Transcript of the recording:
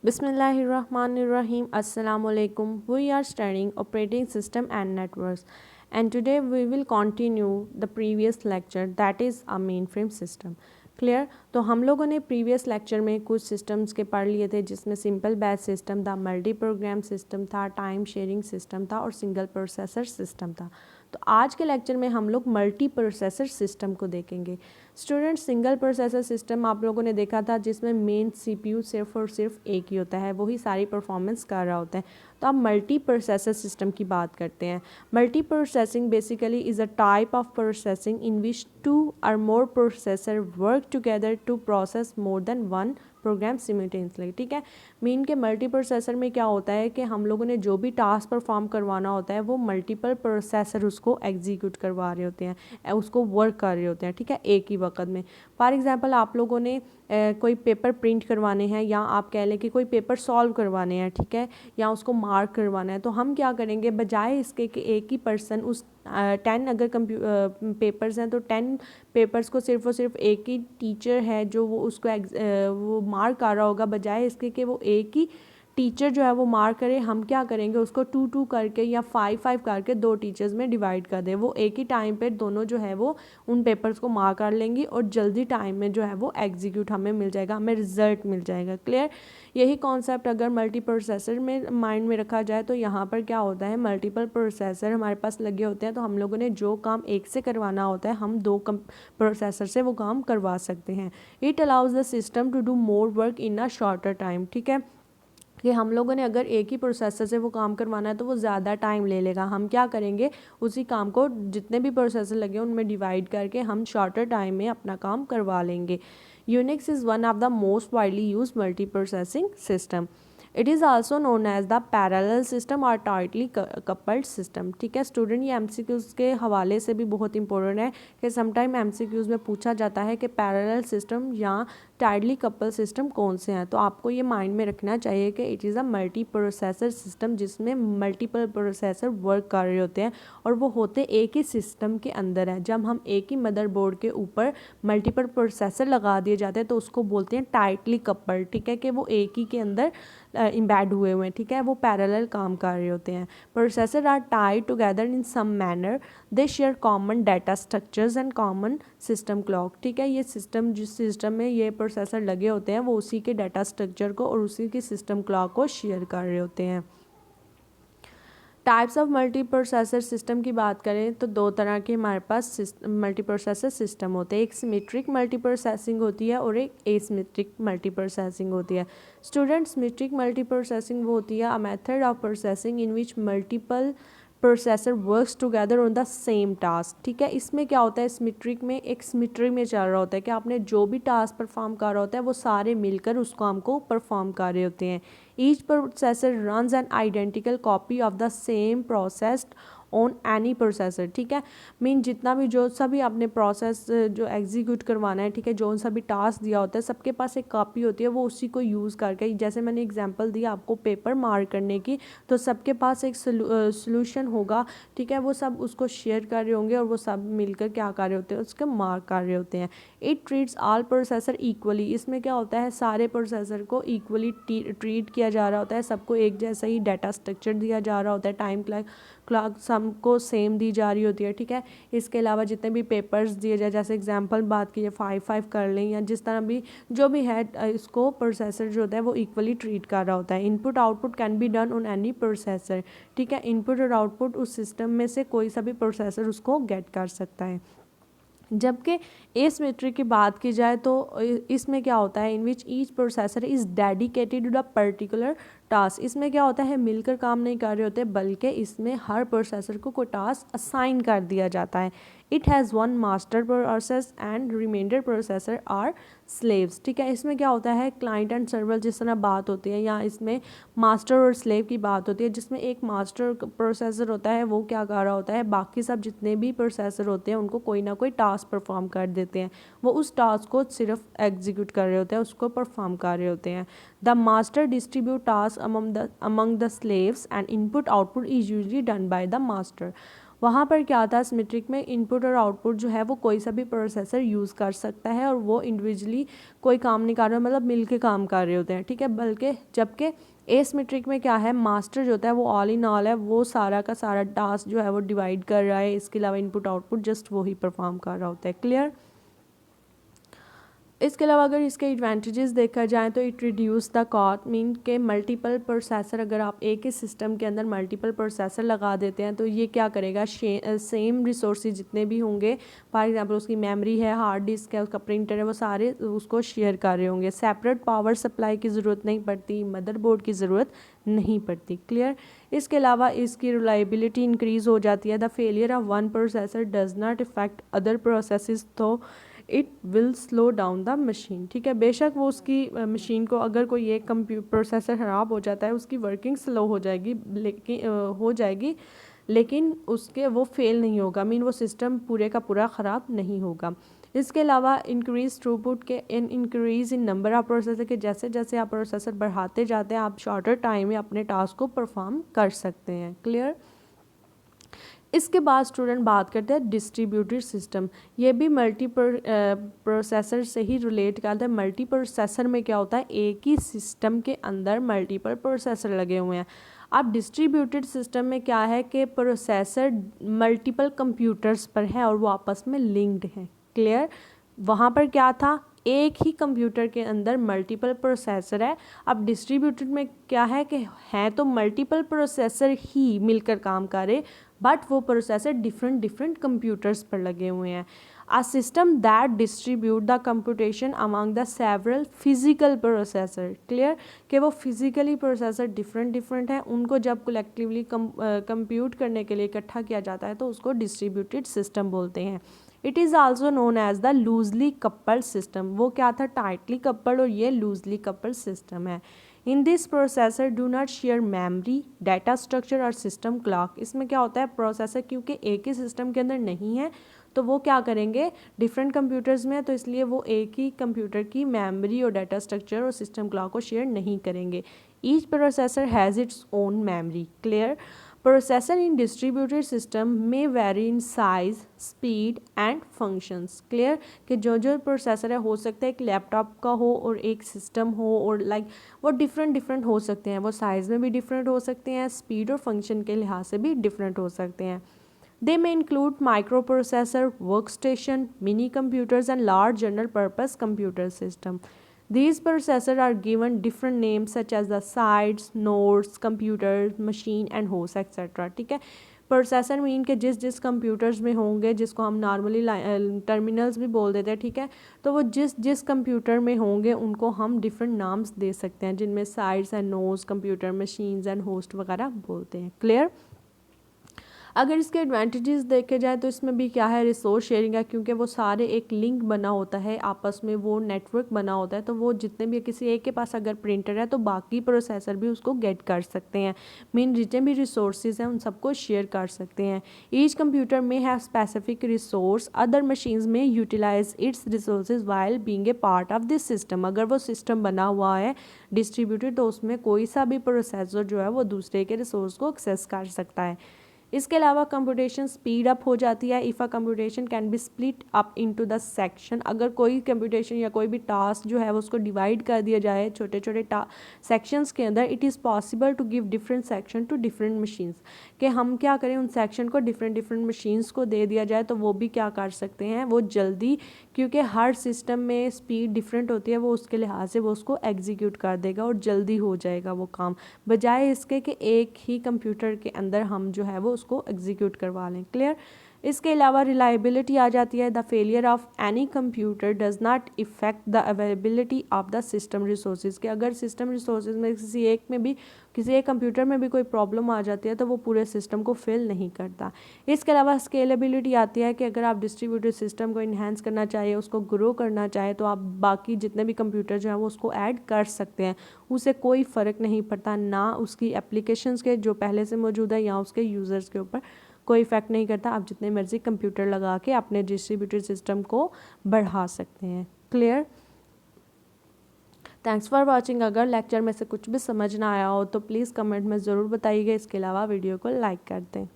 Bismillahirrahmanirrahim. Assalamu alaikum. We are studying operating system and networks, and today we will continue the previous lecture, that is a mainframe system. Clear. तो हम लोगों ने previous lecture में कुछ systems के पढ़ लिए थे, जिसमें सिंपल बैच सिस्टम था, मल्टी प्रोग्राम सिस्टम था, टाइम शेयरिंग सिस्टम था और सिंगल प्रोसेसर सिस्टम था। तो आज के लेक्चर में हम लोग मल्टी प्रोसेसर सिस्टम को देखेंगे। स्टूडेंट्स, सिंगल प्रोसेसर सिस्टम आप लोगों ने देखा था, जिसमें मेन सीपीयू सिर्फ और सिर्फ एक ही होता है, वही सारी परफॉर्मेंस कर रहा होता है। तो अब मल्टी प्रोसेसर सिस्टम की बात करते हैं। Multi processing basically is a type of processing in which two और more processor work together to process more than one program simultaneously. ठीक है, मीन के मल्टी प्रोसेसर में क्या होता है कि हम लोगों ने जो भी टास्क परफॉर्म करवाना होता है वो मल्टीपल प्रोसेसर उसको एग्जीक्यूट करवा रहे होते हैं, उसको वर्क कर रहे होते हैं। ठीक है, एक ही वक्त में। फॉर एग्जांपल आप लोगों ने कोई पेपर प्रिंट करवाने हैं, या आप कह लें कि कोई पेपर सॉल्व करवाने हैं, ठीक है, या उसको मार्क करवाना है, तो हम क्या करेंगे, बजाय इसके कि एक ही पर्सन उस 10 अगर पेपर्स हैं तो 10 पेपर्स को सिर्फ और सिर्फ एक ही टीचर है जो वो उसको वो मार्क कर रहा होगा, बजाय इसके कि वो एक ही टीचर जो है वो मार्क करे, हम क्या करेंगे, उसको 2-2 करके या 5-5 करके दो टीचर्स में डिवाइड कर दें। वो एक ही टाइम पे दोनों जो है वो उन पेपर्स को मार्क कर लेंगी और जल्दी टाइम में जो है वो एग्जीक्यूट हमें मिल जाएगा, हमें रिजल्ट मिल जाएगा। क्लियर। यही कॉन्सेप्ट अगर मल्टी प्रोसेसर में माइंड में रखा जाए तो यहाँ पर क्या होता है, मल्टीपल प्रोसेसर हमारे पास लगे होते हैं, तो हम लोगों ने जो काम एक से करवाना होता है हम दो प्रोसेसर से वो काम करवा सकते हैं। It allows the system to do more work in a shorter time. ठीक है, कि हम लोगों ने अगर एक ही प्रोसेसर से वो काम करवाना है तो वो ज़्यादा टाइम ले लेगा। हम क्या करेंगे, उसी काम को जितने भी प्रोसेसर लगे उनमें डिवाइड करके हम शॉर्टर टाइम में अपना काम करवा लेंगे। Unix is one of the most widely use multi processing system. It is also known as the parallel system और टाइटली कपल्ड सिस्टम। ठीक है स्टूडेंट, ये एमसीक्यूज़ के हवाले से भी बहुत इंपॉर्टेंट है कि समटाइम एमसीक्यूज़ में पूछा जाता है कि पैरेलल सिस्टम या टाइटली कपल सिस्टम कौन से हैं। तो आपको ये माइंड में रखना चाहिए कि it is a multi processor system, जिसमें मल्टीपल प्रोसेसर वर्क कर रहे होते हैं और वो होते एक ही सिस्टम के अंदर है। जब हम एक ही मदरबोर्ड के ऊपर मल्टीपल प्रोसेसर लगा दिए जाते हैं तो उसको बोलते हैं टाइटली कपल्ड। ठीक है, कि वो एक ही के अंदर इम्बेड हुए हुए हैं। ठीक है, वो पैरेलल काम कर रहे होते हैं। Processor are tied together in some manner, they share common data structures and common system clock. ठीक है, ये सिस्टम जिस सिस्टम में ये प्रोसेसर लगे होते हैं वो उसी के डाटा स्ट्रक्चर को और उसी की सिस्टम क्लॉक को शेयर कर रहे होते हैं। Types of multi processor system की बात करें तो दो तरह के हमारे पास मल्टी प्रोसेसर सिस्टम होते हैं। एक सिमेट्रिक मल्टी प्रोसेसिंग होती है और एक एसिमेट्रिक मल्टी प्रोसेसिंग होती है। स्टूडेंट्स, सिमेट्रिक मल्टी प्रोसेसिंग वो होती है a method of processing in which multiple processor works together on the same task. ठीक है, इसमें क्या होता है, सिमेट्रिक में एक सिमेट्री में चल रहा होता है कि आपने जो भी टास्क परफॉर्म कर रहा होता है वो सारे मिलकर उस काम को परफॉर्म कर रहे होते हैं। Each processor runs N identical copy of the same processed on any processor. ठीक है, मीन जितना भी जो सभी आपने प्रोसेस जो एग्जीक्यूट करवाना है, ठीक है, जो सभी टास्क दिया होता है सबके पास एक कॉपी होती है, वो उसी को यूज़ करके, जैसे मैंने एग्जांपल दी आपको पेपर मार्क करने की, तो सबके पास एक सोल्यूशन होगा। ठीक है, वो सब उसको शेयर कर रहे होंगे और वो सब मिलकर क्या कर रहे होते हैं, उसके मार्क कर रहे होते हैं। It treats all processor equally. इसमें क्या होता है, सारे प्रोसेसर को इक्वली ट्रीट किया जा रहा होता है, सबको एक जैसा ही डाटा स्ट्रक्चर दिया जा रहा होता है, टाइम क्लॉक सबको सेम दी जा रही होती है। ठीक है, इसके अलावा जितने भी पेपर्स दिए जाए, जैसे एग्जांपल बात कीजिए 5-5 कर लें या जिस तरह भी जो भी है, इसको प्रोसेसर जो होता है वो इक्वली ट्रीट कर रहा होता है। Input output can be done on any processor. ठीक है, इनपुट और आउटपुट उस सिस्टम में से कोई सा भी प्रोसेसर उसको गेट कर सकता है। जबकि एसिमेट्रिक की बात की जाए तो इसमें क्या होता है, in which each processor is dedicated to the particular task. इसमें क्या होता है, मिलकर काम नहीं कर रहे होते, बल्कि इसमें हर प्रोसेसर को कोई टास्क असाइन कर दिया जाता है। It has one master process and remainder processor are slaves. ठीक है, इसमें क्या होता है, क्लाइंट एंड सर्वर जिस तरह बात होती है, या इसमें मास्टर और स्लेव की बात होती है, जिसमें एक मास्टर प्रोसेसर होता है वो क्या कर रहा होता है, बाकी सब जितने भी प्रोसेसर होते हैं उनको कोई ना कोई टास्क परफॉर्म कर देते हैं, वो उस टास्क को सिर्फ एग्जीक्यूट कर रहे होते हैं, उसको परफॉर्म कर रहे होते हैं। The master distribute task among the slaves and input output is usually done by the master. वहाँ पर क्या था, सिमेट्रिक में इनपुट और आउटपुट जो है वो कोई सा भी प्रोसेसर यूज़ कर सकता है और वो इंडिविजुअली कोई काम नहीं कर रहा, मतलब मिल के काम कर रहे होते हैं, ठीक है। बल्कि जबकि एसिमेट्रिक में क्या है, मास्टर जो होता है वो ऑल इन ऑल है, वो सारा का सारा टास्क जो है वो डिवाइड कर रहा है, इसके अलावा इनपुट आउटपुट जस्ट वो ही परफॉर्म कर रहा होता है। क्लियर। इसके अलावा अगर इसके एडवांटेजेस देखा जाए तो it reduce the cost, mean के मल्टीपल प्रोसेसर, अगर आप एक ही सिस्टम के अंदर मल्टीपल प्रोसेसर लगा देते हैं तो ये क्या करेगा, सेम रिसोर्सेज जितने भी होंगे, फॉर एग्जांपल उसकी मेमोरी है, हार्ड डिस्क है, उसका प्रिंटर है, वो सारे उसको शेयर कर रहे होंगे। सेपरेट पावर सप्लाई की ज़रूरत नहीं पड़ती, मदरबोर्ड की ज़रूरत नहीं पड़ती। क्लियर। इसके अलावा इसकी रिलायबिलिटी इंक्रीज़ हो जाती है। The failure of one processor does not affect other processes, तो it will slow down the machine, ठीक है। बेशक वो उसकी मशीन को अगर कोई एक प्रोसेसर ख़राब हो जाता है, उसकी वर्किंग स्लो हो जाएगी, लेकिन उसके वो फेल नहीं होगा, मीन वो सिस्टम पूरे का पूरा ख़राब नहीं होगा। इसके अलावा इंक्रीज थ्रूपुट के increase in number of processor के जैसे जैसे आप प्रोसेसर बढ़ाते जाते हैं, आप शॉर्टर टाइम में अपने टास्क को परफॉर्म कर सकते हैं। क्लियर। इसके बाद स्टूडेंट बात करते हैं डिस्ट्रीब्यूटेड सिस्टम। ये भी मल्टी प्रोसेसर से ही रिलेट करता है। मल्टी प्रोसेसर में क्या होता है, एक ही सिस्टम के अंदर मल्टीपल प्रोसेसर लगे हुए हैं। अब डिस्ट्रीब्यूटेड सिस्टम में क्या है कि प्रोसेसर मल्टीपल कंप्यूटर्स पर है और वो आपस में लिंक्ड हैं। क्लियर। वहाँ पर क्या था, एक ही कंप्यूटर के अंदर मल्टीपल प्रोसेसर है। अब डिस्ट्रीब्यूटेड में क्या है कि हैं तो मल्टीपल प्रोसेसर ही मिलकर काम करे, बट वो प्रोसेसर डिफरेंट कंप्यूटर्स पर लगे हुए हैं। A system that distribute the computation among the several physical processor. Clear. कि वो फिजिकली प्रोसेसर डिफरेंट हैं, उनको जब कलेक्टिवली कंप्यूट करने के लिए इकट्ठा किया जाता है तो उसको डिस्ट्रीब्यूटेड सिस्टम बोलते हैं। It is also known as the loosely coupled system. वो क्या था, टाइटली कपल्ड, और ये लूजली कपल्ड सिस्टम है। In this processor do not share memory, data structure और सिस्टम क्लॉक। इसमें क्या होता है, प्रोसेसर क्योंकि एक ही सिस्टम के अंदर नहीं है तो वो क्या करेंगे, डिफरेंट कंप्यूटर्स में, तो इसलिए वो एक ही कंप्यूटर की मेमोरी और डाटा स्ट्रक्चर और सिस्टम क्लॉक को शेयर नहीं करेंगे। Each processor has its own memory. Clear. Processor in distributed system में vary in size, speed and functions. Clear. कि जो प्रोसेसर है, हो सकता है एक लैपटॉप का हो और एक सिस्टम हो, और वो डिफरेंट हो सकते हैं, वो साइज़ में भी डिफरेंट हो सकते हैं, स्पीड और फंक्शन के लिहाज से भी डिफरेंट हो सकते हैं। They may include microprocessor, workstation, mini computers and large general purpose computer system. These processors are given different names such as the sites, nodes, computers, machine and host etc. ठीक है। Processor mean के जिस computers में होंगे, जिसको हम normally terminals भी बोल देते हैं, ठीक है, तो वो जिस कंप्यूटर में होंगे उनको हम डिफरेंट नाम्स दे सकते हैं, जिनमें sites end nodes, computer, machines and host वगैरह बोलते हैं। क्लियर। अगर इसके एडवांटेजेस देखे जाए तो इसमें भी क्या है, रिसोर्स शेयरिंग है, क्योंकि वो सारे एक लिंक बना होता है आपस में, वो नेटवर्क बना होता है, तो वो जितने भी किसी एक के पास अगर प्रिंटर है तो बाकी प्रोसेसर भी उसको गेट कर सकते हैं, मीन जितने भी रिसोर्सेज हैं उन सबको शेयर कर सकते हैं। ईच कंप्यूटर में have specific resource, other machines में utilize its resources while being a part of this system. अगर वो सिस्टम बना हुआ है डिस्ट्रीब्यूटेड तो उसमें कोई सा भी प्रोसेसर जो है वो दूसरे के रिसोर्स को एक्सेस कर सकता है। इसके अलावा कंप्यूटेशन स्पीड अप हो जाती है। If a computation can be split up into the section, अगर कोई कंप्यूटेशन या कोई भी टास्क जो है वो उसको डिवाइड कर दिया जाए छोटे छोटे सेक्शंस के अंदर, it is possible to give different section to different machines. कि हम क्या करें, उन सेक्शन को डिफरेंट मशीन्स को दे दिया जाए तो वो भी क्या कर सकते हैं, वो जल्दी, क्योंकि हर सिस्टम में स्पीड डिफरेंट होती है, वो उसके लिहाज से वो उसको एग्जीक्यूट कर देगा और जल्दी हो जाएगा वो काम, बजाय इसके कि एक ही कंप्यूटर के अंदर हम जो है वो उसको एग्जीक्यूट करवा लें। क्लियर। इसके अलावा रिलायबिलिटी आ जाती है। The failure of any computer does not effect the availability of the system resources. के अगर सिस्टम रिसोर्सेज में किसी एक कंप्यूटर में भी कोई प्रॉब्लम आ जाती है तो वो पूरे सिस्टम को फेल नहीं करता। इसके अलावा स्केलेबिलिटी आती है कि अगर आप डिस्ट्रीब्यूटेड सिस्टम को इन्हेंस करना चाहिए, उसको ग्रो करना चाहे, तो आप बाकी जितने भी कंप्यूटर जो हैं वो उसको ऐड कर सकते हैं, उसे कोई फ़र्क नहीं पड़ता, ना उसकी एप्लीकेशंस के जो पहले से मौजूद है या उसके यूज़र्स के ऊपर कोई इफेक्ट नहीं करता। आप जितने मर्जी कंप्यूटर लगा के अपने डिस्ट्रीब्यूटेड सिस्टम को बढ़ा सकते हैं। क्लियर। Thanks for watching. अगर लेक्चर में से कुछ भी समझ ना आया हो तो प्लीज़ कमेंट में ज़रूर बताइएगा। इसके अलावा वीडियो को लाइक कर दें।